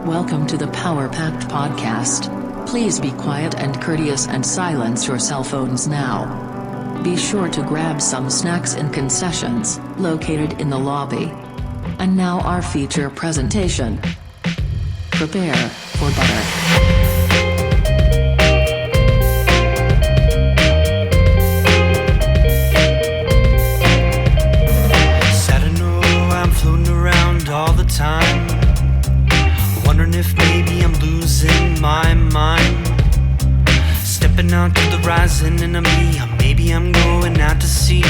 Welcome to the Power Packed Podcast. Please be quiet and courteous and silence your cell phones now. Be sure to grab some snacks and concessions, located in the lobby. And now our feature presentation. Prepare for butter. All the time, wondering if maybe I'm losing my mind. Stepping out to the horizon enemy, or maybe I'm going out to sea.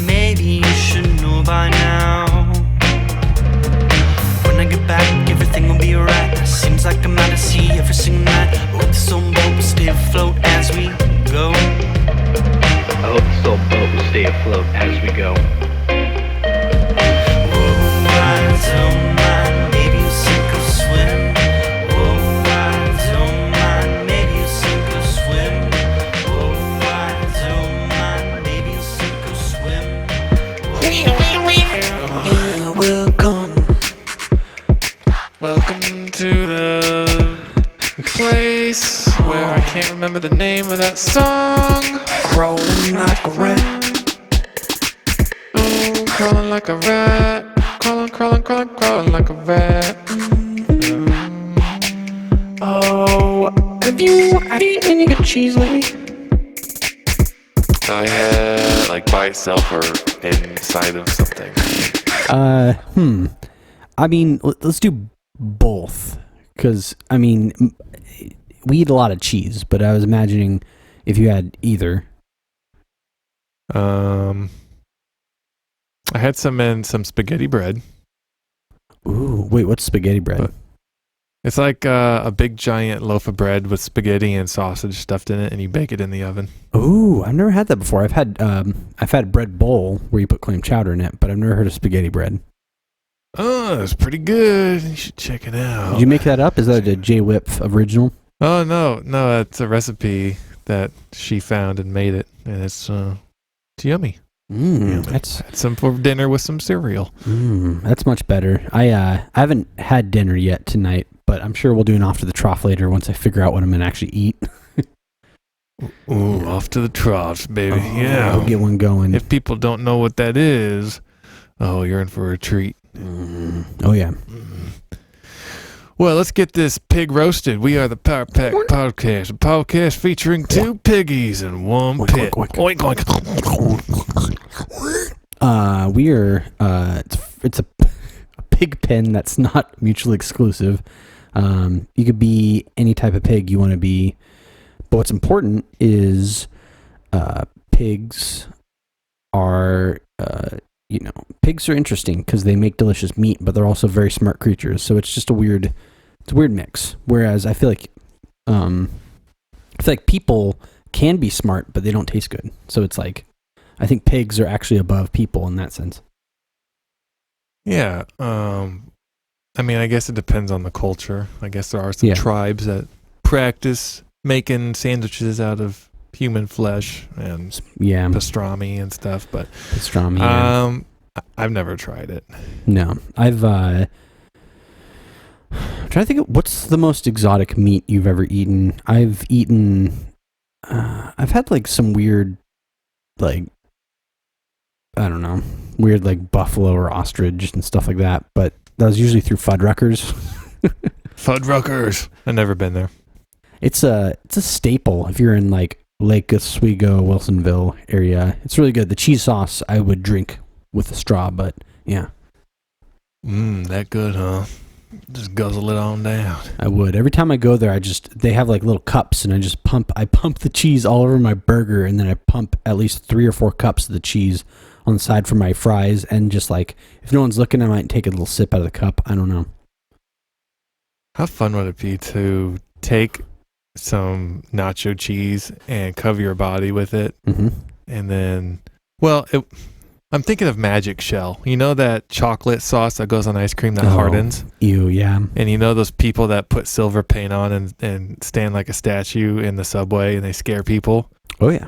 Maybe you should know by now. When I get back, everything will be alright. Seems like I'm out to sea every single night. I hope this old boat will stay afloat as we go. I hope this old boat will stay afloat as we go. Don't mind, maybe you'll sink or swim. Oh, I don't mind, maybe you'll sink or swim. Oh, I don't mind, maybe you'll sink or swim. Welcome to the place where I can't remember the name of that song. Crawling like a rat. Oh, crawling like a rat. Crawling like a rat. Oh, have you eaten any good cheese lately? I had like by itself or inside of something. I mean, let's do both. Because, I mean, we eat a lot of cheese, but I was imagining if you had either. I had some spaghetti bread. Ooh, wait, what's spaghetti bread? It's like a big giant loaf of bread with spaghetti and sausage stuffed in it, and you bake it in the oven. Ooh, I've never had that before. I've had bread bowl where you put clam chowder in it, but I've never heard of spaghetti bread. Oh, it's pretty good. You should check it out. Did you make that up? Is that a J Whip original? Oh no, it's a recipe that she found and made it, and it's yummy. That's Had some for dinner with some cereal. That's much better. I haven't had dinner yet tonight, but I'm sure we'll do an off to the trough later once I figure out what I'm gonna actually eat. Ooh, off to the troughs, baby. Yeah, I'll get one going. If people don't know what that is, you're in for a treat. Oh yeah. Well, let's get this pig roasted. We are the Power Pack Podcast, a podcast featuring two piggies and one pig. Oink, oink. We are. It's a pig pen that's not mutually exclusive. You could be any type of pig you want to be, but what's important is pigs are. Pigs are interesting because they make delicious meat, but they're also very smart creatures. So it's just a weird mix. Whereas I feel like people can be smart, but they don't taste good. So it's like, I think pigs are actually above people in that sense. Yeah. I mean, I guess it depends on the culture. I guess there are some tribes that practice making sandwiches out of human flesh and pastrami and stuff, but pastrami. I've never tried it. No, I'm trying to think of what's the most exotic meat you've ever eaten. I've had like some weird, like, I don't know, weird like buffalo or ostrich and stuff like that, but that was usually through Fuddruckers. Fuddruckers. I've never been there. It's a staple if you're in like Lake Oswego, Wilsonville area. It's really good. The cheese sauce I would drink with a straw, but yeah. That good, huh? Just guzzle it on down. I would. Every time I go there, they have like little cups, and I pump the cheese all over my burger, and then I pump at least 3 or 4 cups of the cheese on the side for my fries, and just like, if no one's looking, I might take a little sip out of the cup. I don't know. How fun would it be to take some nacho cheese and cover your body with it, and then, I'm thinking of Magic Shell. You know that chocolate sauce that goes on ice cream that hardens? Ew, yeah. And you know those people that put silver paint on and stand like a statue in the subway and they scare people? Oh, yeah.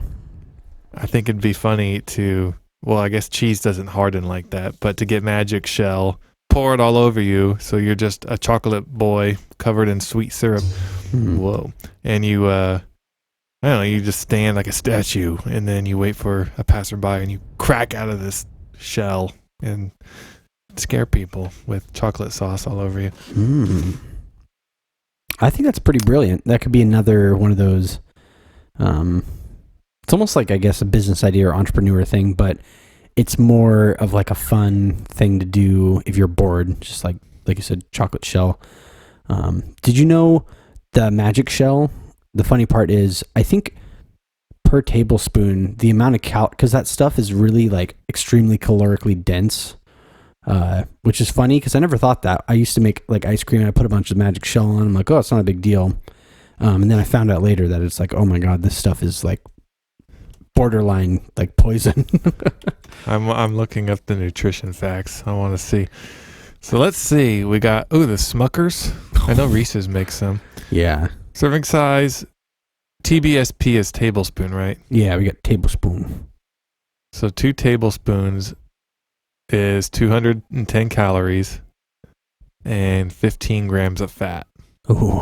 I think it'd be funny to, I guess cheese doesn't harden like that, but to get Magic Shell, pour it all over you, so you're just a chocolate boy covered in sweet syrup. Whoa. And you, I don't know, you just stand like a statue, and then you wait for a passerby, and you crack out of this shell and scare people with chocolate sauce all over you. I think that's pretty brilliant. That could be another one of those. It's almost like, I guess, a business idea or entrepreneur thing, but it's more of like a fun thing to do if you're bored, just like you said, chocolate shell. Did you know the magic shell? The funny part is, I think per tablespoon, the amount of because that stuff is really like extremely calorically dense, which is funny because I never thought that. I used to make like ice cream and I put a bunch of magic shell on. I'm like, oh, it's not a big deal. And then I found out later that it's like, oh my God, this stuff is like borderline like poison. I'm looking up the nutrition facts. I want to see. So let's see. We got the Smuckers. I know Reese's makes some. Yeah. Serving size. TBSP is tablespoon, right? Yeah, we got tablespoon. So 2 tablespoons is 210 calories and 15 grams of fat. Ooh.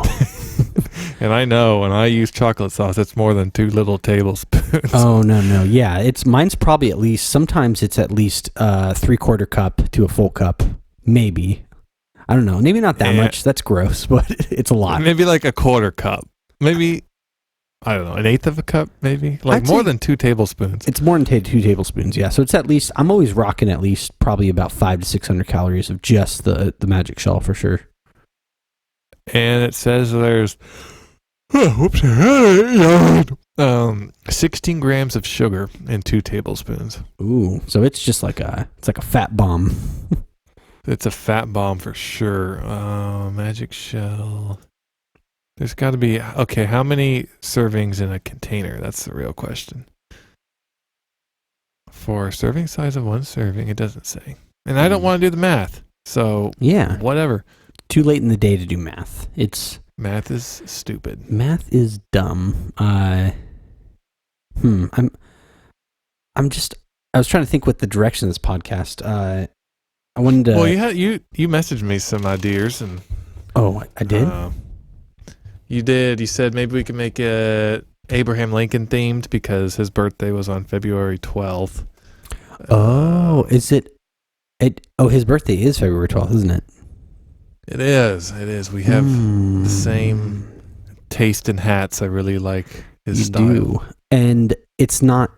And I know when I use chocolate sauce, it's more than 2 little tablespoons. Oh, no. Yeah, mine's probably at least, sometimes it's at least 3/4 cup to a full cup. Maybe. I don't know. Maybe not that much. That's gross, but it's a lot. Maybe like a 1/4 cup. Maybe, I don't know, 1/8 of a cup, maybe? Like I'd more say than 2 tablespoons. It's more than 2 tablespoons, yeah. So it's at least, I'm always rocking at least probably about 500 to 600 calories of just the magic shell for sure. And it says there's 16 grams of sugar and 2 tablespoons. Ooh, so it's just like a fat bomb. It's a fat bomb for sure. Magic shell. There's got to be, okay, how many servings in a container? That's the real question. For serving size of 1 serving, it doesn't say. And I don't want to do the math. So, yeah, whatever. Too late in the day to do math. Math is stupid. Math is dumb. I was trying to think what the direction of this podcast. I wanted to. Well, you messaged me some ideas, and oh, I did. You did. You said maybe we could make it Abraham Lincoln themed because his birthday was on February 12th. Oh, is it? His birthday is February 12th, isn't it? It is. It is. We have the same taste in hats. I really like his style. Do. And it's not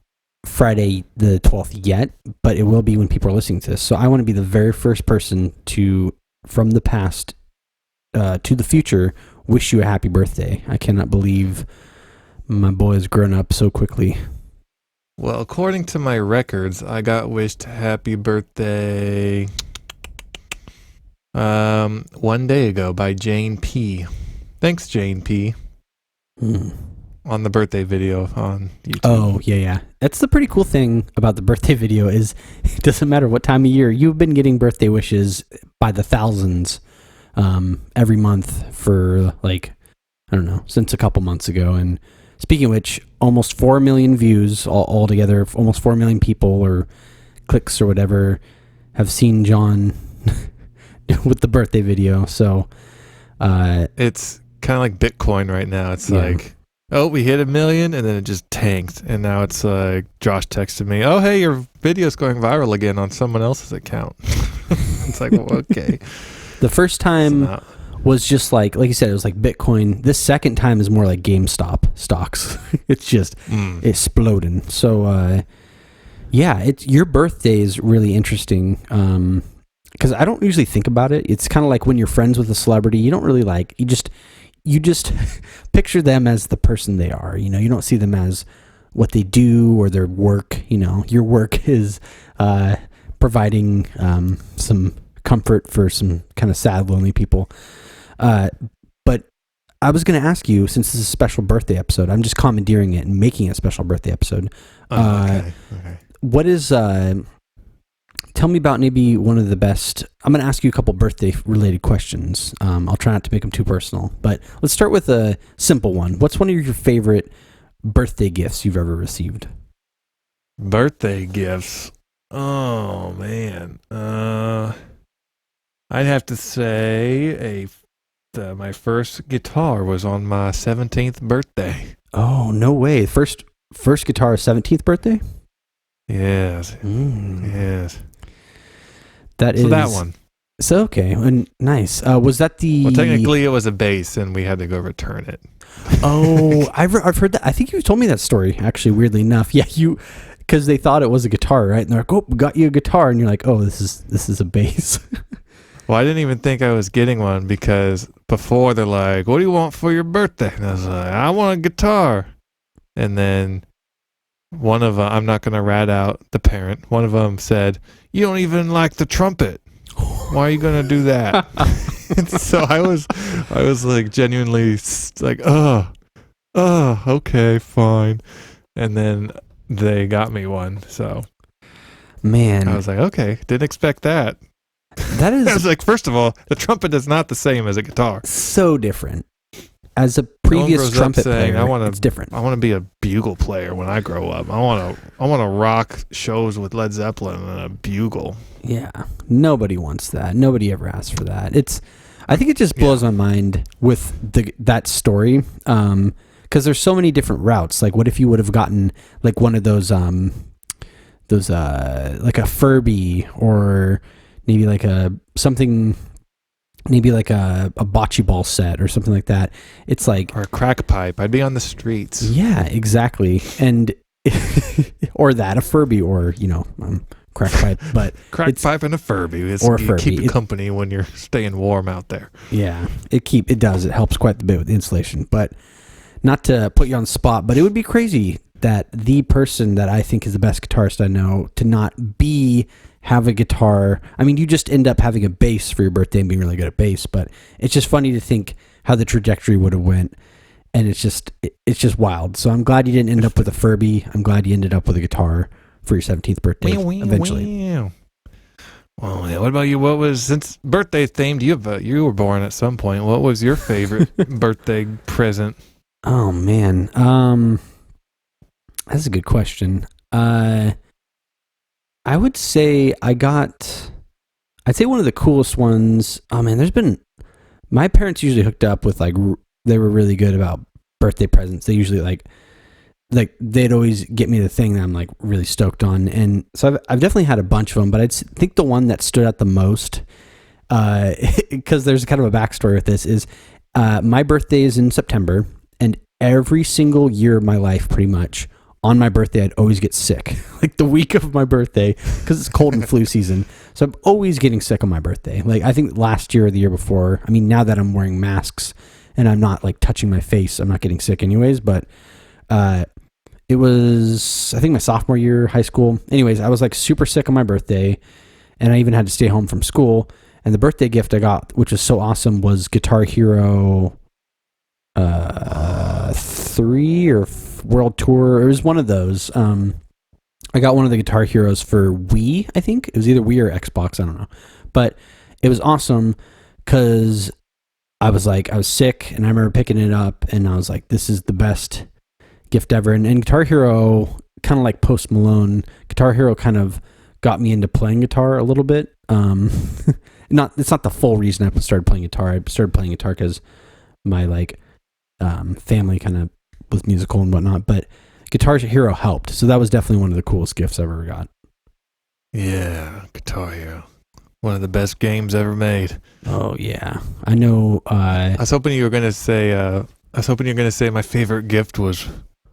Friday the 12th yet, but it will be when people are listening to this. So I want to be the very first person from the past to the future, wish you a happy birthday. I cannot believe my boy has grown up so quickly. Well, according to my records, I got wished happy birthday 1 day ago by Jane P. Thanks, Jane P. On the birthday video on YouTube. Oh, yeah. That's the pretty cool thing about the birthday video is it doesn't matter what time of year. You've been getting birthday wishes by the thousands every month for like, I don't know, since a couple months ago. And speaking of which, almost 4 million views all together, almost 4 million people or clicks or whatever have seen John with the birthday video. So it's kind of like Bitcoin right now. It's like, oh, we hit 1 million and then it just tanked. And now it's like Josh texted me, oh, hey, your video's going viral again on someone else's account. It's like, well, okay. The first time was just like you said, it was like Bitcoin. This second time is more like GameStop stocks. It's just exploding. So, your birthday is really interesting. Because I don't usually think about it. It's kind of like when you're friends with a celebrity, you don't really you just picture them as the person they are. You know, you don't see them as what they do or their work. You know, your work is providing some comfort for some kind of sad, lonely people. But I was going to ask you, since this is a special birthday episode, I'm just commandeering it and making it a special birthday episode. Okay. What is... tell me about maybe one of the best... I'm going to ask you a couple birthday-related questions. I'll try not to make them too personal. But let's start with a simple one. What's one of your favorite birthday gifts you've ever received? Birthday gifts? Oh, man. I'd have to say my first guitar was on my 17th birthday. Oh, no way. First guitar, 17th birthday? Yes. Yes. That So is that one. So okay, and nice. Was that the? Well, technically, it was a bass, and we had to go return it. Oh, I've heard that. I think you told me that story. Actually, weirdly enough, yeah, because they thought it was a guitar, right? And they're like, "Oh, we got you a guitar," and you're like, "Oh, this is a bass." Well, I didn't even think I was getting one because before they're like, "What do you want for your birthday?" And I was like, "I want a guitar." And then one of them, I'm not going to rat out the parent. One of them said, "You don't even like the trumpet. Why are you going to do that?" And so I was like genuinely like, oh, okay, fine. And then they got me one. So Man, I was like, okay, didn't expect that. that I is was like, first of all, the trumpet is not the same as a guitar. so different. As a No one previous grows up trumpet saying, player, it's different. I want to be a bugle player when I grow up. I want to rock shows with Led Zeppelin and a bugle. Yeah, nobody wants that. Nobody ever asks for that. I think it just blows my mind with that story, because there's so many different routes. Like, what if you would have gotten like one of those like a Furby, or maybe like a bocce ball set or something like that. It's like, Or a crack pipe. I'd be on the streets. yeah, exactly. And or a Furby, or crack pipe, but Crack it's- pipe and a Furby. or a You Furby. keep you company when you're staying warm out there. yeah, it does. It helps quite a bit with the insulation. But not to put you on the spot, but it would be crazy that the person that I think is the best guitarist I know to not have a guitar. I mean, you just end up having a bass for your birthday and being really good at bass, but it's just funny to think how the trajectory would have went. And it's just just wild. So I'm glad you didn't end up with a Furby. I'm glad you ended up with a guitar for your 17th birthday eventually. Well, yeah, what about you? What was, since birthday themed, you were born at some point. What was your favorite birthday present? Oh man. That's a good question. I would say I'd say one of the coolest ones. Oh man, my parents usually hooked up with they were really good about birthday presents. They usually like they'd always get me the thing that I'm like really stoked on. And so I've definitely had a bunch of them, but I think the one that stood out the most, because there's kind of a backstory with this, is my birthday is in September, and every single year of my life, pretty much, on my birthday, I'd always get sick, like the week of my birthday, because it's cold and flu season. So I'm always getting sick on my birthday. Like, I think last year or the year before, I mean, now that I'm wearing masks and I'm not like touching my face, I'm not getting sick anyways, but it was, I think, my sophomore year, high school. Anyways, I was like super sick on my birthday, and I even had to stay home from school. And the birthday gift I got, which was so awesome, was Guitar Hero 3 or World Tour. It was one of those. I got one of the Guitar Heroes for Wii, I think. It was either Wii or Xbox, I don't know. But it was awesome because I was sick, and I remember picking it up, and I was like, this is the best gift ever. And Guitar Hero, kind of like Post Malone, Guitar Hero kind of got me into playing guitar a little bit. It's not the full reason I started playing guitar. I started playing guitar because my family kind of was musical and whatnot, but Guitar Hero helped. So that was definitely one of the coolest gifts I've ever got. Yeah, Guitar Hero. One of the best games ever made. Oh yeah, I know. I was hoping you were gonna say. My favorite gift was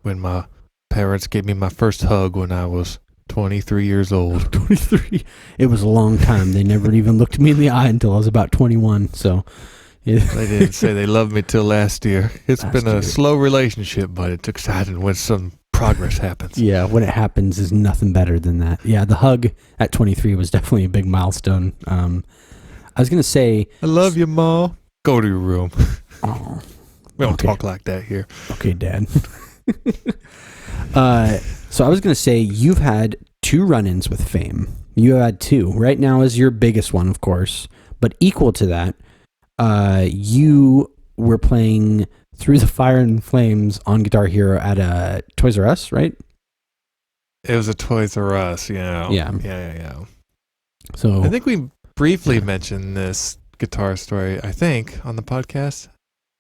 when my parents gave me my first hug when I was 23 years old. 23. It was a long time. They never even looked me in the eye until I was about 21. So They didn't say they loved me till last year. It's been a slow relationship, but it's exciting when some progress happens. Yeah, when it happens is nothing better than that. Yeah, the hug at 23 was definitely a big milestone. I was going to say... I love you, Ma. Go to your room. Oh, We don't talk like that here. okay, Dad. So I was going to say, you've had 2 run-ins with fame. You had 2. Right now is your biggest one, of course. But equal to that, you were playing Through the Fire and Flames on Guitar Hero at a Toys R Us, right? It was a Toys R Us, Yeah. Yeah. So I think we briefly mentioned this guitar story, I think, on the podcast.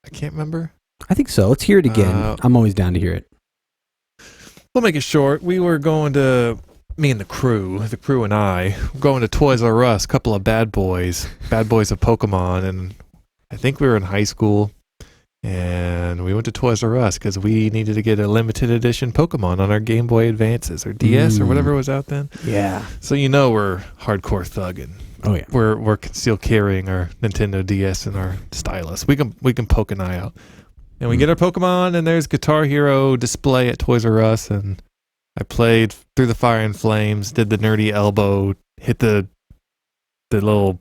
I can't remember. I think so. Let's hear it again. I'm always down to hear it. We'll make it short. We were going to, me and the crew and I, going to Toys R Us, a couple of bad boys of Pokemon, and I think we were in high school, and we went to Toys R Us because we needed to get a limited edition Pokemon on our Game Boy Advances or DS or whatever was out then. Yeah. So you know we're hardcore thugging. Oh yeah. We're still carrying our Nintendo DS and our stylus. We can poke an eye out. And we get our Pokemon, and there's Guitar Hero display at Toys R Us, and I played Through the Fire and Flames, did the nerdy elbow, hit the little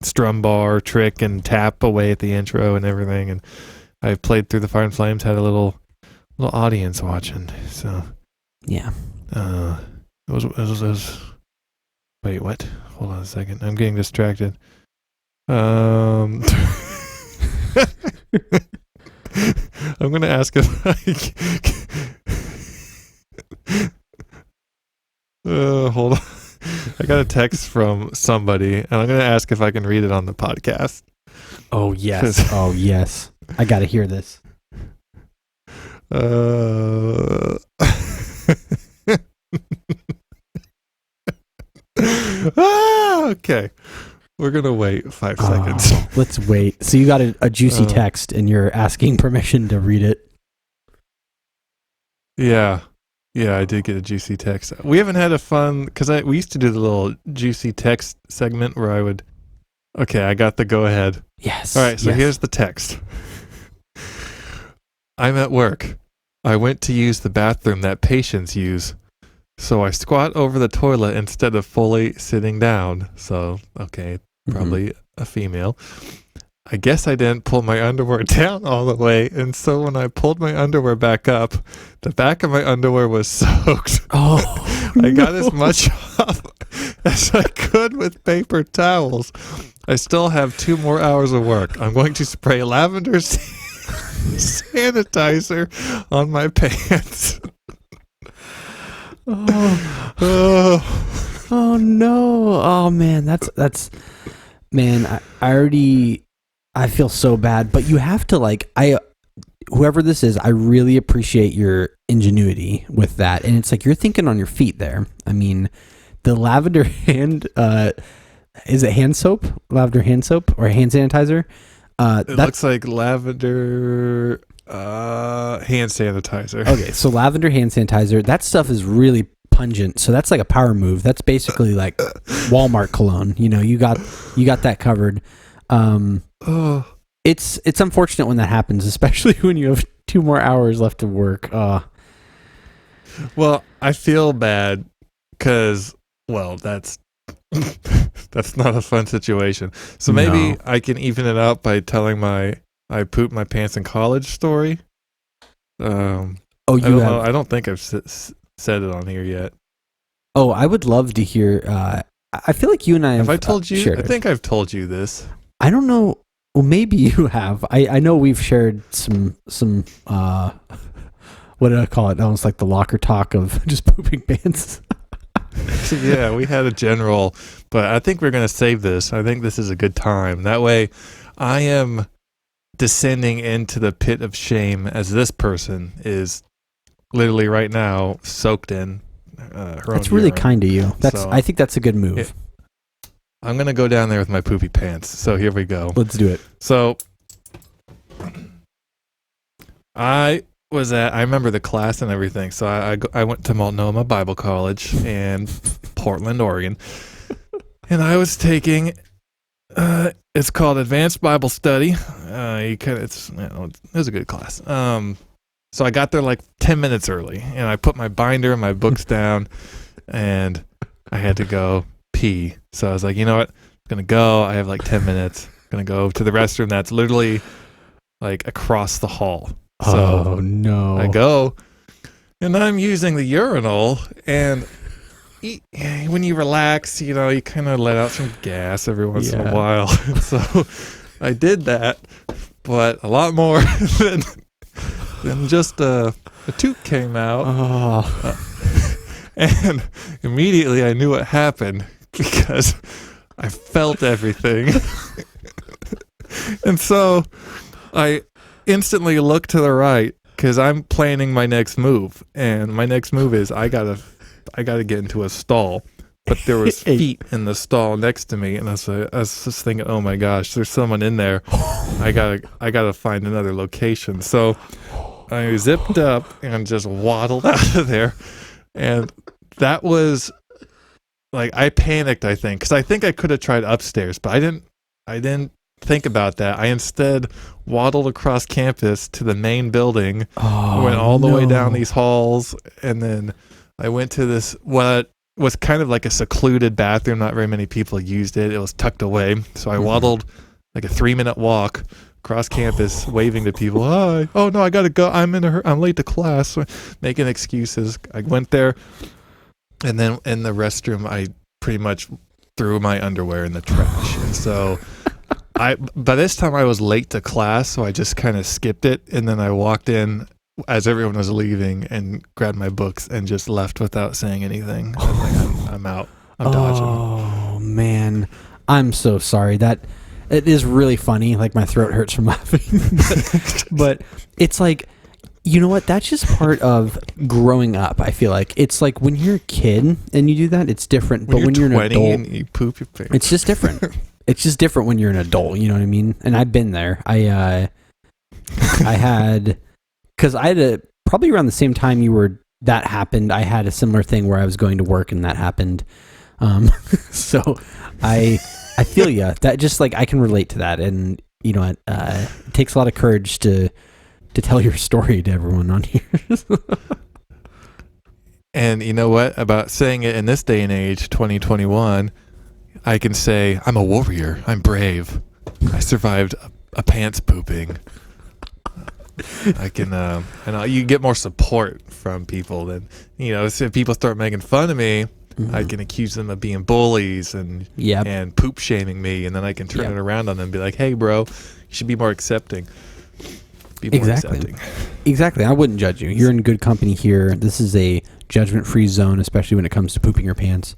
strum bar trick and tap away at the intro and everything, and I played Through the Fire and Flames, had a little audience watching. So yeah. It was wait, what? Hold on a second. I'm getting distracted. I'm going to ask if hold on. I got a text from somebody, and I'm going to ask if I can read it on the podcast. Oh, yes. Oh, yes. I got to hear this. Okay. We're going to wait 5 seconds. Let's wait. So you got a juicy text, and you're asking permission to read it. Yeah. Yeah, I did get a juicy text. We haven't had a fun, because we used to do the little juicy text segment where I would, okay, I got the go ahead. Yes. All right, so here's the text. I'm at work. I went to use the bathroom that patients use. So I squat over the toilet instead of fully sitting down. So, okay, probably a female. I guess I didn't pull my underwear down all the way, and so when I pulled my underwear back up, the back of my underwear was soaked. Oh, I got as much off as I could with paper towels. I still have 2 more hours of work. I'm going to spray lavender sanitizer on my pants. Oh no. Oh man, that's man, I feel so bad, but you have to whoever this is, I really appreciate your ingenuity with that. And it's like you're thinking on your feet there. I mean, the lavender is it hand soap? Lavender hand soap or hand sanitizer? It looks like lavender hand sanitizer. Okay, so lavender hand sanitizer, that stuff is really pungent. So that's like a power move. That's basically like Walmart cologne. You know, you got that covered. It's unfortunate when that happens, especially when you have 2 more hours left of work. Well, I feel bad because, well, that's not a fun situation. So maybe I can even it out by telling I pooped my pants in college story. I don't think I've said it on here yet. Oh, I would love to hear. I feel like you and I have I told you? Shared I think I've told you this. I don't know. Well, maybe you have. I know we've shared some what did I call it? Almost like the locker talk of just pooping pants. Yeah, we had a general, but I think we're going to save this. I think this is a good time. That way I am descending into the pit of shame as this person is literally right now soaked in her That's own really urine. kind of you. I think that's a good move. I'm going to go down there with my poopy pants. So here we go. Let's do it. So I remember the class and everything. So I went to Multnomah Bible College in Portland, Oregon. And I was taking, it's called Advanced Bible Study. It was a good class. So I got there like 10 minutes early, and I put my binder and my books down, and I had to go pee. So I was like, you know what? I'm going to go. I have like 10 minutes. I'm going to go to the restroom that's literally like across the hall. So no. I go, and I'm using the urinal, and when you relax, you kind of let out some gas every once in a while. So I did that, but a lot more than just a toot came out. And immediately I knew what happened because I felt everything. And so I instantly look to the right because I'm planning my next move. And my next move is I gotta get into a stall. But there was feet in the stall next to me, and I was just thinking, oh my gosh, there's someone in there. I gotta find another location. So I zipped up and just waddled out of there. And that was like, I panicked, I think, because I think I could have tried upstairs, but I didn't think about that. I instead waddled across campus to the main building, went all the way down these halls, and then I went to this, what was kind of like a secluded bathroom. Not very many people used it. It was tucked away. So I waddled like a 3-minute walk across campus, waving to people. Hi. Oh no, I gotta go. I'm late to class. Making excuses. I went there, and then in the restroom, I pretty much threw my underwear in the trash. And so by this time I was late to class, so I just kind of skipped it, and then I walked in as everyone was leaving and grabbed my books and just left without saying anything. I was like, I'm out. I'm dodging. Oh man, I'm so sorry. That it is really funny. Like my throat hurts from laughing. but it's like, you know what? That's just part of growing up. I feel like it's like when you're a kid and you do that, it's different. But when you're an 20 adult, and you poop your pants, it's just different. It's just different when you're an adult. You know what I mean? And I've been there. I had. Because I had probably around the same time that happened, I had a similar thing where I was going to work and that happened. So I feel you. That just like I can relate to that, and you know, it takes a lot of courage to tell your story to everyone on here. And you know what? About saying it in this day and age, 2021, I can say I'm a warrior. I'm brave. I survived a pants pooping. I can, and you get more support from people than, you know, if people start making fun of me, I can accuse them of being bullies and poop shaming me, and then I can turn it around on them and be like, hey, bro, you should be more accepting. Exactly. I wouldn't judge you. You're in good company here. This is a judgment-free zone, especially when it comes to pooping your pants.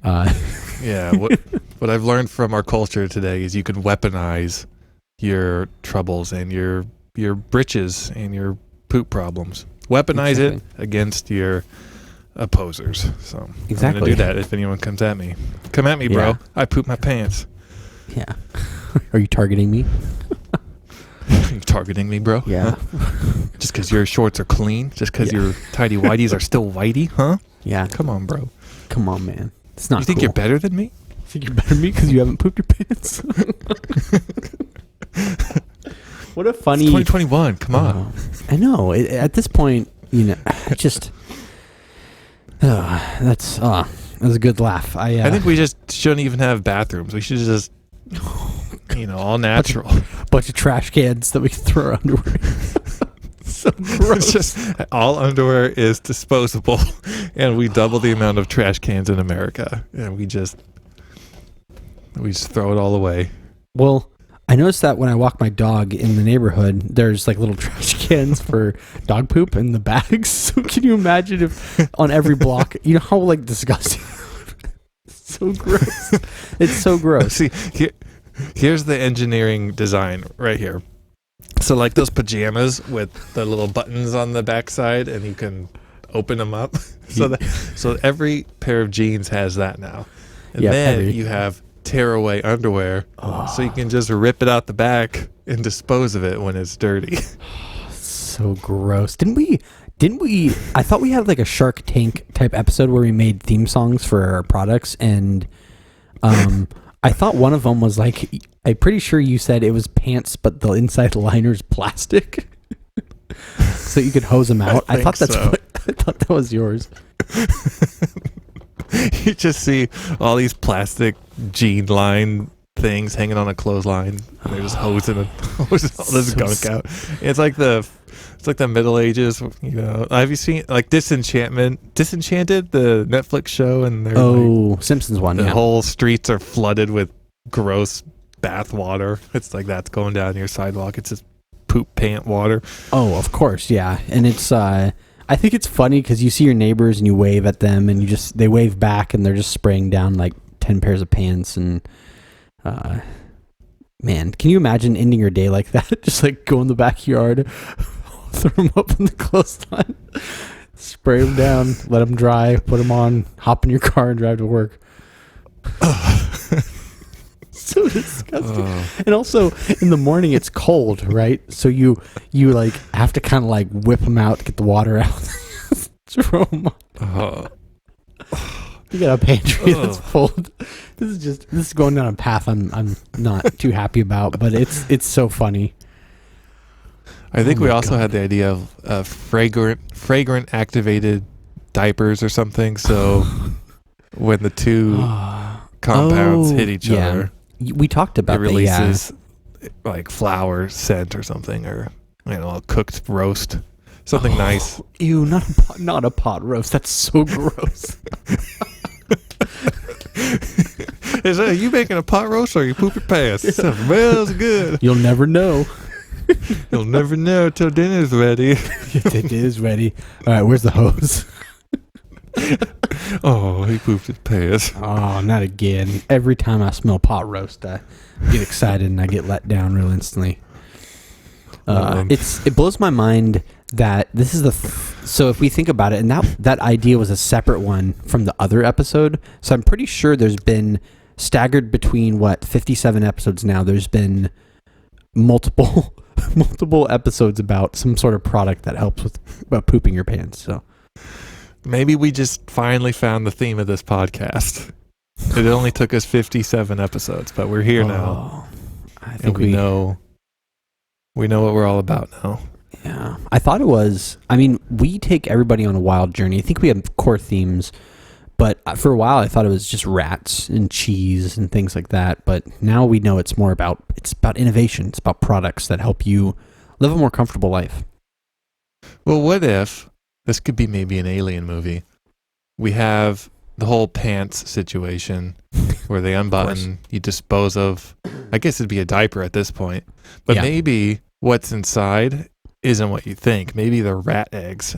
Yeah, what I've learned from our culture today is you can weaponize your troubles and your britches and your poop problems. Weaponize it against your opposers. So I'm gonna do that if anyone comes at me. Come at me, bro. Yeah. I poop my pants. Yeah. Are you targeting me? You targeting me, bro? Yeah. Huh? Just because your shorts are clean? Just because your tidy whities are still whitey? Huh? Yeah. Come on, bro. Come on, man. It's not. You think you're better than me? You think you're better than me because you haven't pooped your pants? What a funny... It's 2021. Come on. I know. At this point, you know, I just... that's a good laugh. I think we just shouldn't even have bathrooms. We should just, you know, all natural. Bunch of trash cans that we can throw our underwear in. So gross. Just all underwear is disposable, and we double the amount of trash cans in America, and we just throw it all away. Well, I noticed that when I walk my dog in the neighborhood, there's like little trash cans for dog poop in the bags. So can you imagine if on every block, you know how like disgusting, so gross. It's so gross. See, here's the engineering design right here. So like those pajamas with the little buttons on the backside, and you can open them up. So every pair of jeans has that now. And then you have tearaway underwear, so you can just rip it out the back and dispose of it when it's dirty. So gross. Didn't we I thought we had like a Shark Tank type episode where we made theme songs for our products, and I thought one of them was like, I'm pretty sure you said it was pants but the inside liner's plastic. So you could hose them out. I thought that was yours. You just see all these plastic jean line things hanging on a clothesline, and they're just hosing all this gunk out. It's like the Middle Ages, you know. Have you seen like Disenchanted, the Netflix show? And they're Simpsons one. The whole streets are flooded with gross bath water. It's like that's going down your sidewalk. It's just poop pant water. Oh, of course, yeah. And it's I think it's funny because you see your neighbors and you wave at them, and they wave back, and they're just spraying down like 10 pairs of pants. And man, can you imagine ending your day like that? Just like go in the backyard, throw them up in the clothesline, spray them down, let them dry, put them on, hop in your car and drive to work. So disgusting. And also in the morning it's cold, right? So you like have to kind of like whip them out, get the water out, throw them on. You got a pantry that's full. This is going down a path I'm not too happy about, but it's so funny. I think we also had the idea of fragrant activated diapers or something. So when the two compounds hit each other, we talked about it releases like flower scent or something, or a cooked roast, something nice. Ew, not a pot roast. That's so gross. Are you making a pot roast or are you poop your pants? It smells good. You'll never know. You'll never know till dinner's ready. It is ready. All right, where's the hose? Oh, he pooped his pants. Oh, not again. Every time I smell pot roast, I get excited and I get let down real instantly. It blows my mind that this is so if we think about it, and that idea was a separate one from the other episode. So I'm pretty sure there's been staggered between 57 episodes now. There's been multiple episodes about some sort of product that helps with pooping your pants. So maybe we just finally found the theme of this podcast. It only took us 57 episodes, but we're here now. I think we know what we're all about now. Yeah. I thought it was, we take everybody on a wild journey. I think we have core themes, but for a while I thought it was just rats and cheese and things like that. But now we know it's about innovation. It's about products that help you live a more comfortable life. Well, what if this could be maybe an alien movie? We have the whole pants situation where they unbutton, you dispose of, I guess it'd be a diaper at this point, but maybe what's inside isn't what you think. Maybe they're rat eggs.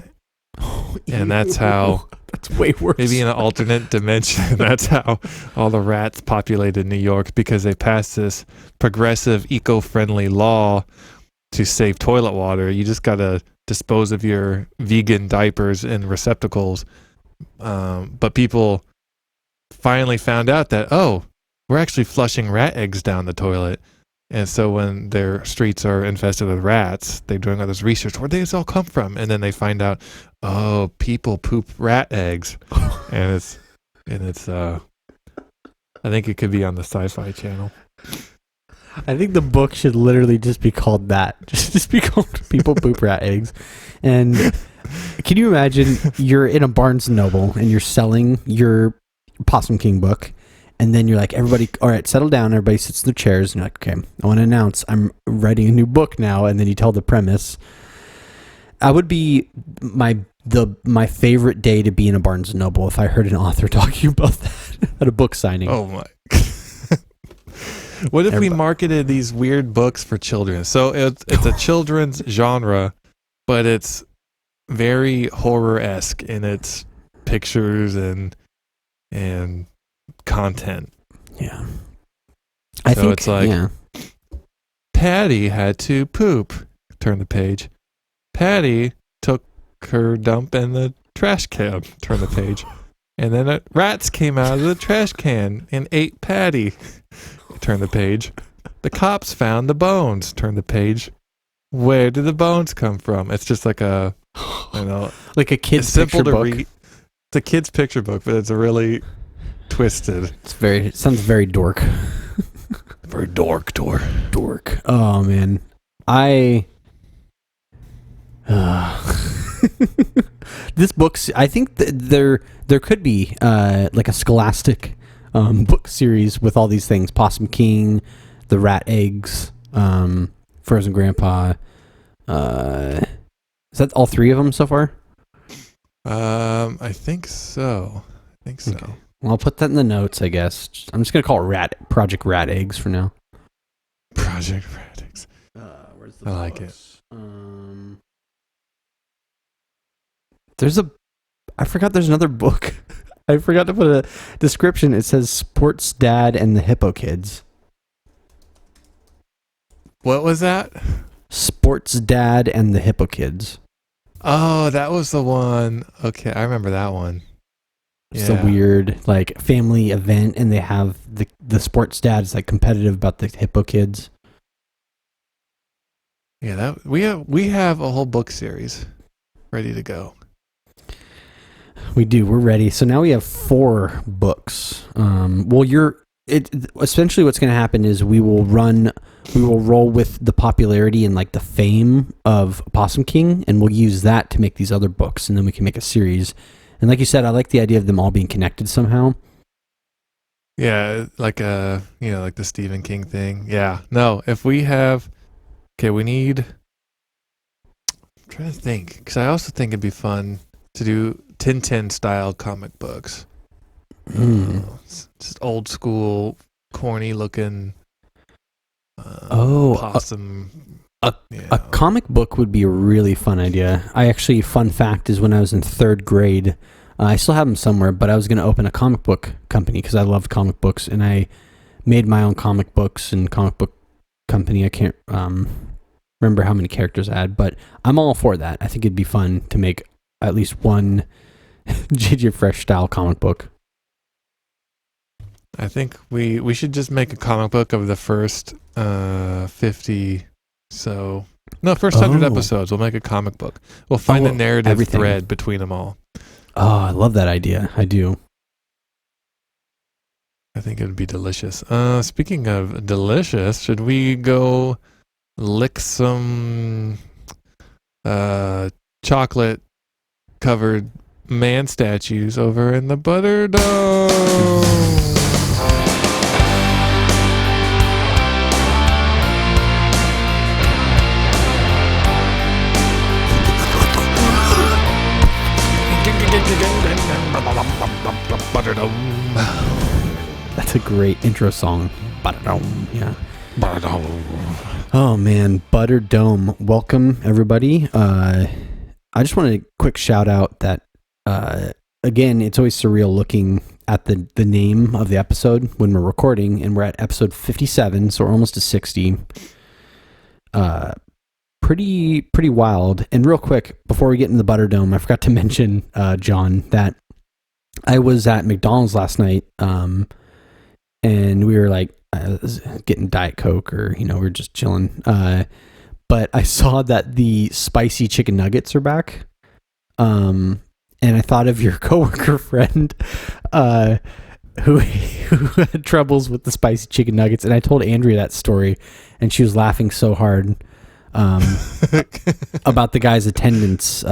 And that's how... That's way worse. Maybe in an alternate dimension, that's how all the rats populated New York, because they passed this progressive, eco-friendly law to save toilet water. You just got to dispose of your vegan diapers in receptacles. But people finally found out that, we're actually flushing rat eggs down the toilet. And so when their streets are infested with rats, they're doing all this research. Where did this all come from? And then they find out, people poop rat eggs. and it's I think it could be on the Sci-Fi Channel. I think the book should literally just be called that. Just be called People Poop Rat Eggs. And can you imagine you're in a Barnes & Noble and you're selling your Possum King book, and then you're like, everybody, all right, settle down. Everybody sits in their chairs, and you're like, okay, I want to announce I'm writing a new book now. And then you tell the premise. I would be my favorite day to be in a Barnes & Noble if I heard an author talking about that at a book signing. Oh my! What if we marketed these weird books for children? So it's a children's genre, but it's very horror-esque in its pictures and content. Yeah. I think it's like Patty had to poop. Turn the page. Patty took her dump in the trash can. Turn the page. And then rats came out of the trash can and ate Patty. Turn the page. The cops found the bones. Turn the page. Where did the bones come from? It's just like like a kid's picture book. It's a kid's picture book, but it's a really twisted. It sounds very dork. Very dork. Oh man, this book's. I think there could be like a Scholastic book series with all these things: Possum King, the rat eggs, Frozen Grandpa. Is that all three of them so far? I think so. Okay. Well, I'll put that in the notes, I guess. I'm just gonna call it Project Rat Eggs for now. Project Rat Eggs. Where's the I like it. I forgot there's another book. I forgot to put a description. It says Sports Dad and the Hippo Kids. What was that? Sports Dad and the Hippo Kids. Oh, that was the one. Okay, I remember that one. It's a weird like family event, and they have the sports dad is like competitive about the Hippo Kids. Yeah, that we have a whole book series ready to go. We do. We're ready. So now we have 4 books. Essentially what's going to happen is we will roll with the popularity and like the fame of Possum King, and we'll use that to make these other books, and then we can make a series. And like you said, I like the idea of them all being connected somehow. Yeah, like like the Stephen King thing. Yeah. No, if we have, we need. I'm trying to think, because I also think it'd be fun to do Tintin style comic books. Just old school, corny looking. Possum. A comic book would be a really fun idea. Fun fact is when I was in 3rd grade, I still have them somewhere, but I was going to open a comic book company because I loved comic books, and I made my own comic books and comic book company. I can't remember how many characters I had, but I'm all for that. I think it'd be fun to make at least one JJ Fresh style comic book. I think we should just make a comic book of the first 50. First 100 episodes. We'll make a comic book. We'll find the narrative thread between them all. Oh, I love that idea. I do. I think it would be delicious. Speaking of delicious, should we go lick some chocolate covered man statues over in the Butter Dome? Butterdome. That's a great intro song. Butterdome. Yeah. Butterdome. Oh man, Butterdome. Welcome everybody. I just want a quick shout out that again, it's always surreal looking at the name of the episode when we're recording, and we're at episode 57, so we're almost to 60. Pretty wild. And real quick, before we get into the Butterdome, I forgot to mention, John, that I was at McDonald's last night, and we were like getting Diet Coke, or we were just chilling. But I saw that the spicy chicken nuggets are back, and I thought of your coworker friend, who had troubles with the spicy chicken nuggets, and I told Andrea that story, and she was laughing so hard. About the guy's attendance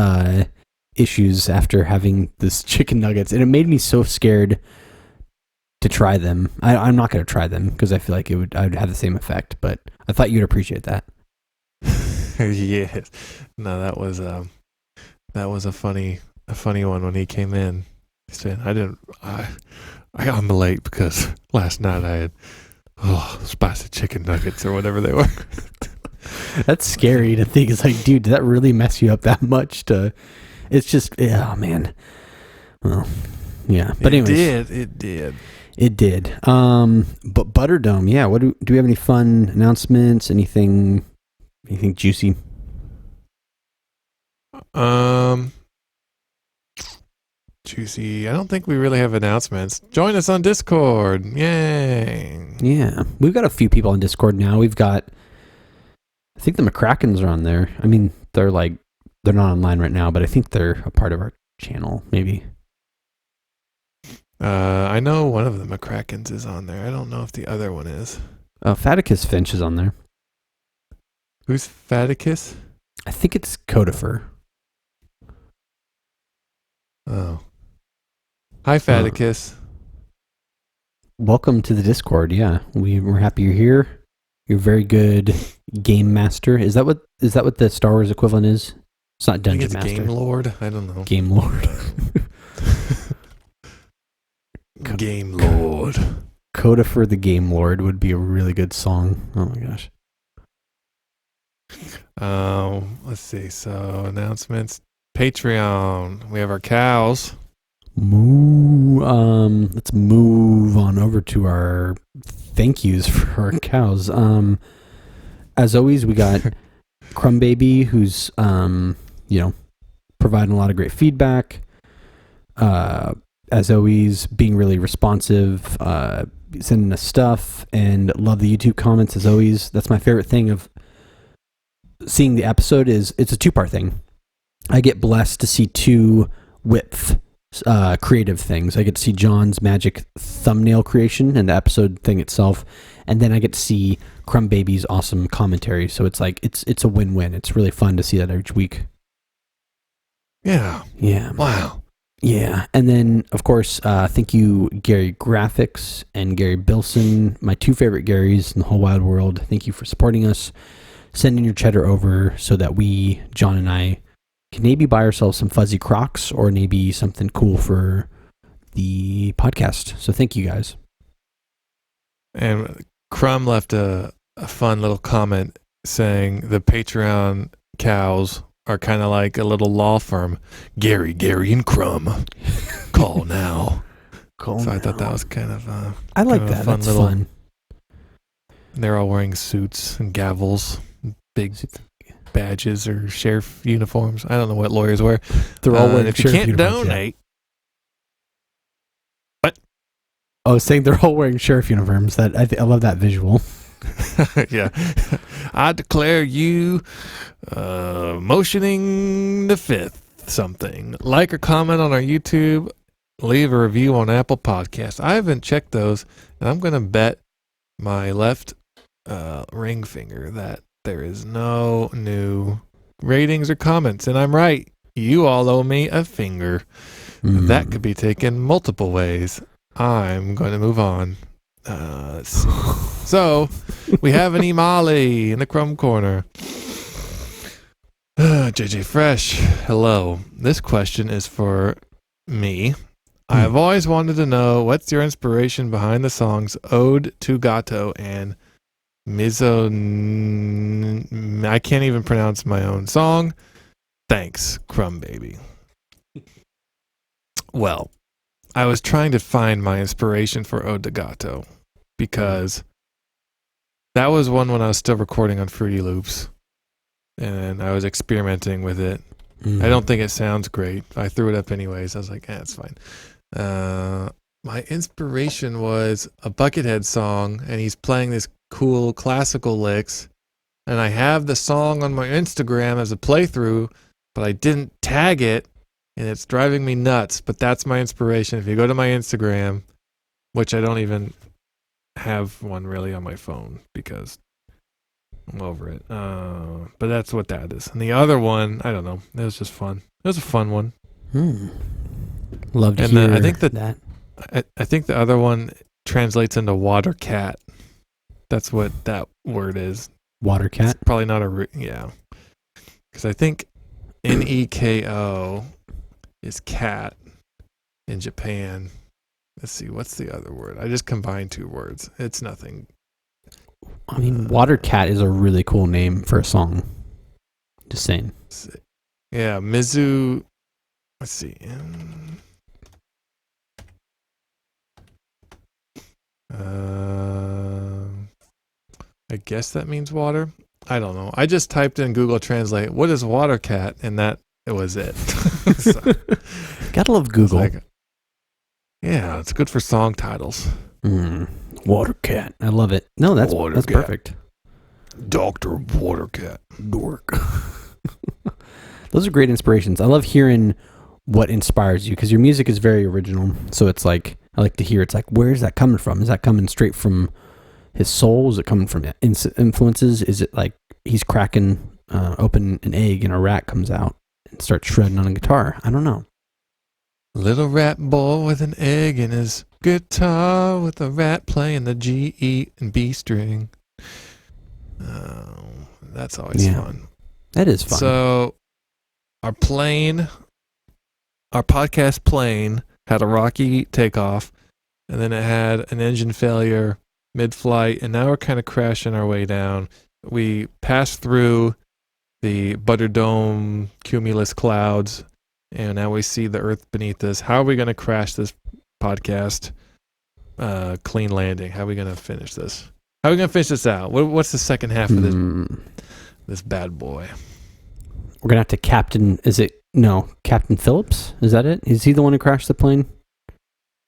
issues after having this chicken nuggets, and it made me so scared to try them. I'm not going to try them because I feel like I'd have the same effect, but I thought you'd appreciate that. Yes. No, that was a funny one when he came in. He said, I got late because last night I had spicy chicken nuggets or whatever they were. That's scary to think. It's like, dude, did that really mess you up that much? It's just, oh man. Well, yeah. But anyways, it did. But Butterdome, yeah. What do we have any fun announcements? Anything juicy? Juicy. I don't think we really have announcements. Join us on Discord. Yay. Yeah, we've got a few people on Discord now. We've got, I think the McCrackens are on there. I mean, they're not online right now, but I think they're a part of our channel, maybe. I know one of the McCrackens is on there. I don't know if the other one is. Faticus Finch is on there. Who's Faticus? I think it's Codifer. Oh. Hi, Faticus. Welcome to the Discord. Yeah, we're happy you're here. You're a very good game master. Is that what the Star Wars equivalent is? It's not Dungeon Master. Game Lord? I don't know. Game Lord. Game Lord. Codifer the Game Lord would be a really good song. Oh my gosh. Let's see. So announcements. Patreon. We have our cows. Let's move on over to our thank yous for our cows. As always, we got Crumb Baby, who's providing a lot of great feedback. As always, being really responsive, sending us stuff, and love the YouTube comments. As always, that's my favorite thing of seeing the episode. Is it's a 2-part thing. I get blessed to see 2 width creative things. I get to see John's magic thumbnail creation and the episode thing itself, and then I get to see Crumb Baby's awesome commentary. So it's like it's a win-win. It's really fun to see that each week. Yeah. Wow. Yeah. And then, of course, thank you, Gary Graphics and Gary Bilson, my 2 favorite Garys in the whole wide world. Thank you for supporting us, sending your cheddar over so that we, John and I, can maybe buy ourselves some fuzzy Crocs or maybe something cool for the podcast. So thank you guys. And Crumb left a fun little comment saying the Patreon cows are kind of like a little law firm. Gary, and Crumb. Call now. I thought that was kind of I like that. That's fun. They're all wearing suits and gavels, big badges or sheriff uniforms. I don't know what lawyers wear. They're all wearing if you can't donate. What? I was saying they're all wearing sheriff uniforms. That I love that visual. Yeah. I declare you motioning the 5th something. Like or comment on our YouTube. Leave a review on Apple Podcasts. I haven't checked those, and I'm going to bet my left ring finger that there is no new ratings or comments. And I'm right. You all owe me a finger. That could be taken multiple ways. I'm going to move on. Let's see. So, we have an Imali in the Crumb Corner. JJ Fresh, hello. This question is for me. I've always wanted to know what's your inspiration behind the songs Ode to Gato and Mizo. I can't even pronounce my own song. Thanks, Crumb Baby. Well, I was trying to find my inspiration for Ode to Gato because that was one when I was still recording on Fruity Loops and I was experimenting with it. I don't think it sounds great. I threw it up anyways. I was like, it's fine. My inspiration was a Buckethead song, and he's playing this cool classical licks, and I have the song on my Instagram as a playthrough, but I didn't tag it, and it's driving me nuts. But that's my inspiration. If you go to my Instagram, which I don't even have one really on my phone because I'm over it. But that's what that is. And the other one, I don't know. It was just fun. It was a fun one. Love to hear I think that. I think the other one translates into water cat. That's what that word is. Water cat? It's probably not yeah. Because I think Neko is cat in Japan. Let's see, what's the other word? I just combined 2 words. It's nothing. I mean, Water Cat is a really cool name for a song. Just saying. Yeah, Mizu. Let's see. I guess that means water. I don't know. I just typed in Google Translate, what is water cat? And it was it. So, gotta love Google. Yeah, it's good for song titles. Water cat. I love it. No, that's perfect. Dr. Water Cat. Dork. Those are great inspirations. I love hearing what inspires you because your music is very original. So it's like, I like to hear, it's like, where is that coming from? Is that coming straight from his soul? Is it coming from influences? Is it like he's cracking open an egg and a rat comes out and starts shredding on a guitar? I don't know. Little rat boy with an egg in his guitar with a rat playing the G, E, and B string. That's always fun. That is fun. So our podcast plane had a rocky takeoff, and then it had an engine failure mid-flight, and now we're kind of crashing our way down. We passed through the Butterdome cumulus clouds, and now we see the earth beneath us. How are we going to crash this podcast? Clean landing. How are we going to finish this? How are we going to finish this out? What's the second half of this bad boy? We're going to have to Captain Phillips? Is that it? Is he the one who crashed the plane?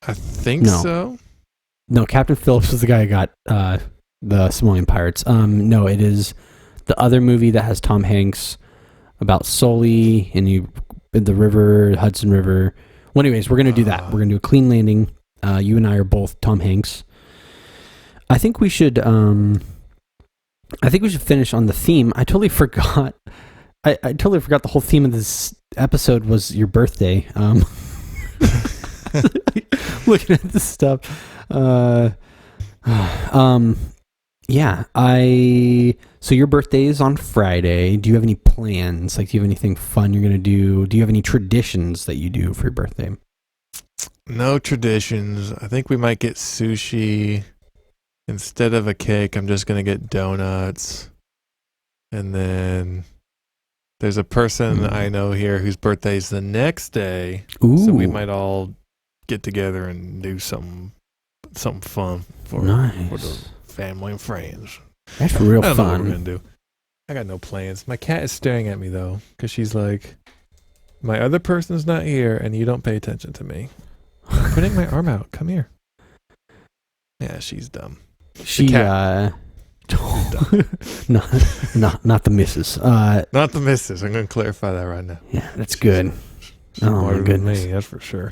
I think so. No, Captain Phillips was the guy who got the Somalian pirates. No, it is the other movie that has Tom Hanks about Sully and the river, Hudson River. Well, anyways, we're going to do that. We're going to do a clean landing. You and I are both Tom Hanks. I think we should finish on the theme. I totally forgot. I totally forgot the whole theme of this episode was your birthday. Looking at this stuff. Yeah, so your birthday is on Friday. Do you have any plans? Like, do you have anything fun you're going to do? Do you have any traditions that you do for your birthday? No traditions. I think we might get sushi. Instead of a cake, I'm just going to get donuts. And then there's a person I know here whose birthday is the next day. Ooh. So we might all get together and do something fun for the family and friends. That's real I don't know what fun. we're going to do. I got no plans. My cat is staring at me, though, because she's like, my other person's not here, and you don't pay attention to me. I'm putting my arm out. Come here. Yeah, she's dumb. She not the missus. Not the missus. I'm going to clarify that right now. Yeah, that's good. Oh my goodness, me, that's for sure.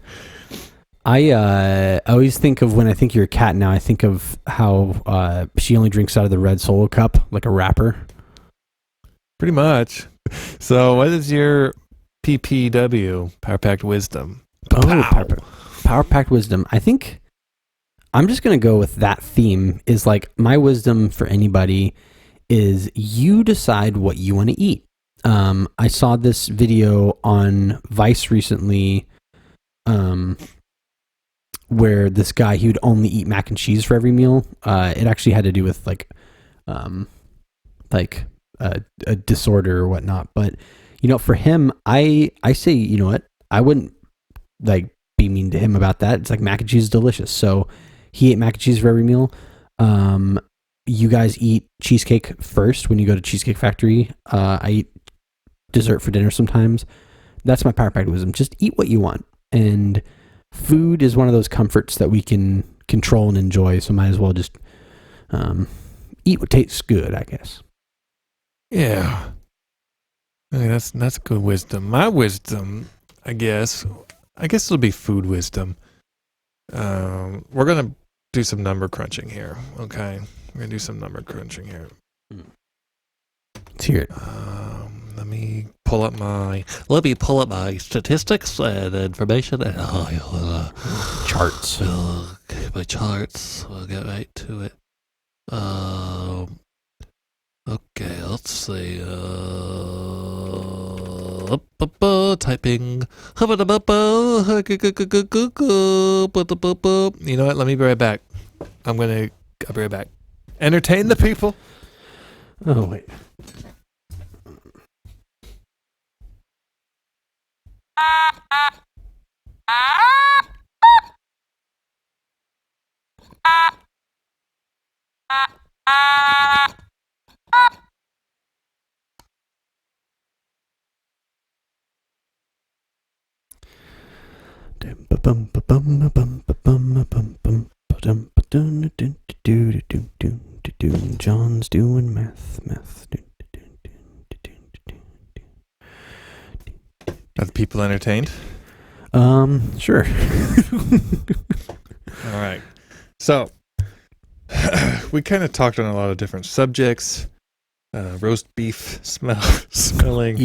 I always think of when I think you're a cat now. I think of how she only drinks out of the red Solo cup, like a wrapper. Pretty much. So, what is your PPW, Power Packed Wisdom? Power Packed Wisdom. I think I'm just going to go with that theme. Is like my wisdom for anybody is you decide what you want to eat. I saw this video on Vice recently where this guy, he would only eat mac and cheese for every meal. It actually had to do with like a disorder or whatnot. But, you know, for him, I say, you know what, I wouldn't like be mean to him about that. It's like mac and cheese is delicious. So he ate mac and cheese for every meal. You guys eat cheesecake first when you go to Cheesecake Factory. I eat dessert for dinner sometimes. That's my Power Packed Wisdom. Just eat what you want. And food is one of those comforts that we can control and enjoy. So might as well just eat what tastes good, I guess. Yeah. I mean, that's good wisdom. My wisdom, I guess it'll be food wisdom. We're going to do some number crunching here. Okay. We're going to do some number crunching here. Let's hear it. Let me pull up my statistics and information and Charts. my charts. We'll get right to it. Okay, let's see. Typing. You know what? Let me be right back. I'll be right back. Entertain the people. Oh, wait. John's doing math. Are the people entertained? Sure. All right. So we kind of talked on a lot of different subjects. Roast beef smelling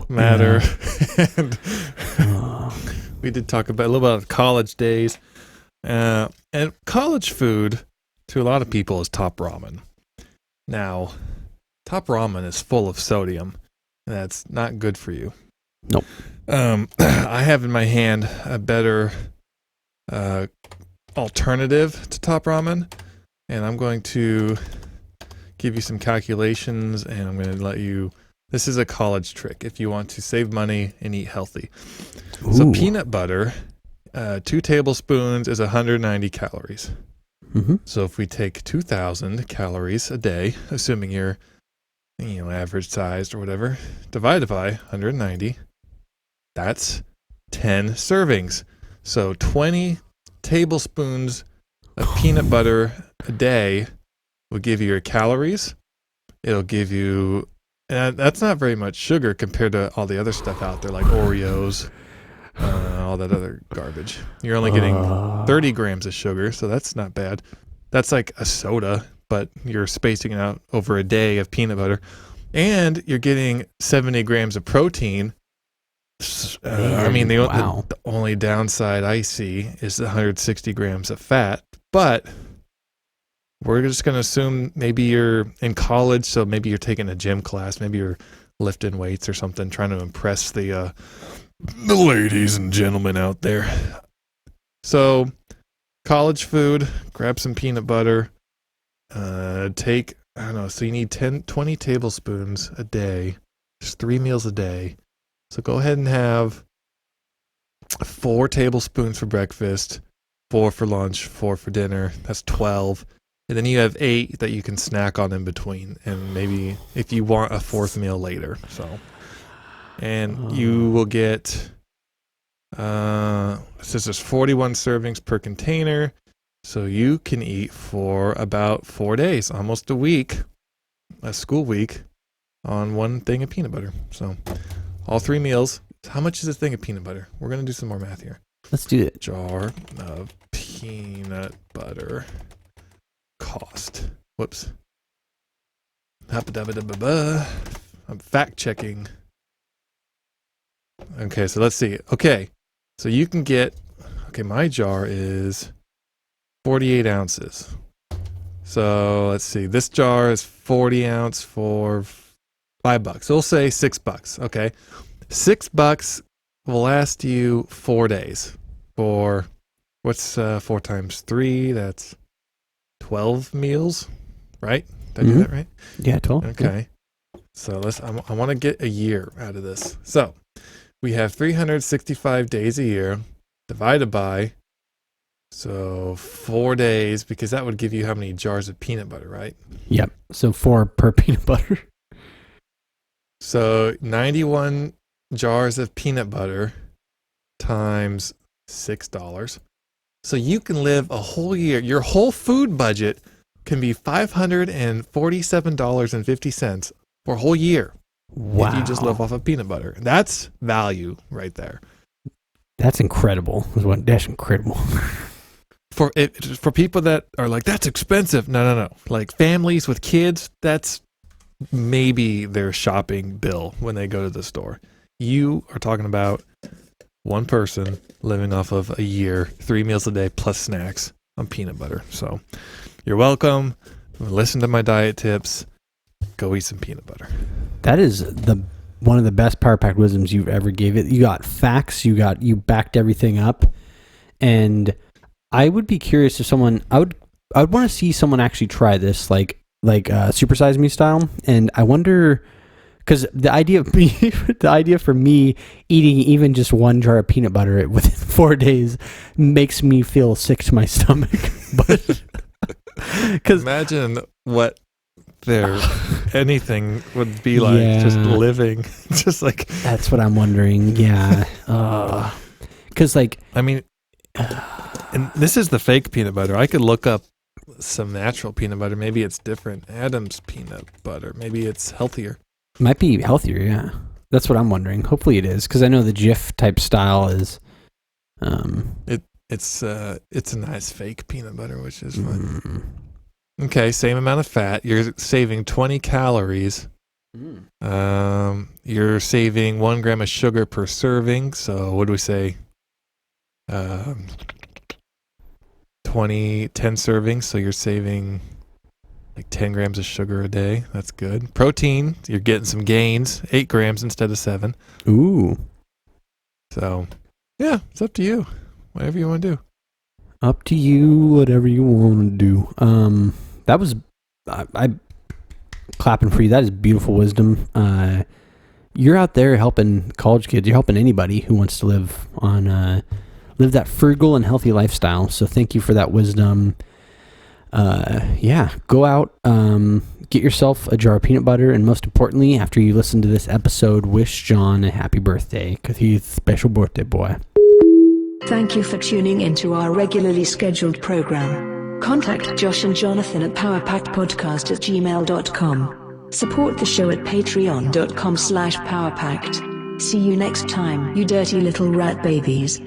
matter. Yeah. And we did talk about a little about college days. And college food to a lot of people is Top Ramen. Now, Top Ramen is full of sodium, and that's not good for you. Nope. I have in my hand a better alternative to Top Ramen, and I'm going to give you some calculations, and I'm going to let you This is a college trick if you want to save money and eat healthy. So Ooh. peanut butter, 2 tablespoons is 190 calories. Mm-hmm. So if we take 2,000 calories a day, assuming you're, average sized or whatever, divided by 190, that's 10 servings. So 20 tablespoons of peanut butter a day will give you your calories. It'll give you, and that's not very much sugar compared to all the other stuff out there like Oreos, all that other garbage. You're only getting 30 grams of sugar, so that's not bad. That's like a soda, but you're spacing it out over a day of peanut butter. And you're getting 70 grams of protein. The only downside I see is the 160 grams of fat. But we're just going to assume maybe you're in college, so maybe you're taking a gym class. Maybe you're lifting weights or something, trying to impress the ladies and gentlemen out there. So college food, grab some peanut butter, so you need 20 tablespoons a day, just 3 meals a day. So go ahead and have 4 tablespoons for breakfast, 4 for lunch, 4 for dinner. That's 12. And then you have 8 that you can snack on in between. And maybe if you want a 4th meal later. And you will get, it says there's 41 servings per container. So you can eat for about 4 days, almost a week, a school week, on one thing of peanut butter. So all 3 meals. How much is a thing of peanut butter? We're going to do some more math here. Let's do it. Jar of peanut butter cost. Whoops. I'm fact checking. Okay, so let's see. Okay, so you can get, my jar is 48 ounces. So let's see. This jar is 40 ounce for $5. So we'll say $6. Okay. $6 will last you 4 days. For what's 4 times 3? That's 12 meals, right? Did I do that right? Yeah, 12. Okay. So I want to get a year out of this. So we have 365 days a year divided by, so 4 days, because that would give you how many jars of peanut butter, right? Yep. So 4 per peanut butter. So 91 jars of peanut butter times $6. So you can live a whole year. Your whole food budget can be $547.50 for a whole year. Wow. If you just live off of peanut butter. That's value right there. That's incredible. That's incredible. For people that are like, that's expensive. No. Like families with kids, that's maybe their shopping bill when they go to the store. You are talking about one person living off of a year, 3 meals a day plus snacks on peanut butter. So you're welcome. Listen to my diet tips. Go eat some peanut butter. That is one of the best Power Pack wisdoms you've ever gave it. You got facts. You backed everything up. And I would be curious if I would want to see someone actually try this, like Super Size Me style. And I wonder, because the idea for me eating even just 1 jar of peanut butter within 4 days makes me feel sick to my stomach. But because imagine what anything would be like, just living, just like, that's what I'm wondering. Yeah. Because and this is the fake peanut butter. I could look up some natural peanut butter. Maybe it's different. Adam's peanut butter. Maybe it's healthier. Might be healthier, yeah. That's what I'm wondering. Hopefully it is, because I know the Jif type style is. It's a nice fake peanut butter, which is fun. Okay, same amount of fat. You're saving 20 calories. You're saving 1 gram of sugar per serving. So what do we say? 10 servings. So you're saving like 10 grams of sugar a day. That's good. Protein, you're getting some gains. 8 grams instead of 7. Ooh. So, yeah, it's up to you. Whatever you want to do. Up to you, whatever you want to do. That was, I clapping for you. That is beautiful wisdom. you're out there helping college kids. You're helping anybody who wants to live that frugal and healthy lifestyle. So thank you for that wisdom. Go out, get yourself a jar of peanut butter, and most importantly, after you listen to this episode, wish John a happy birthday, because he's a special birthday boy. Thank you for tuning into our regularly scheduled program. Contact Josh and Jonathan at powerpackedpodcast@gmail.com. Support the show at patreon.com/powerpacked. See you next time, you dirty little rat babies.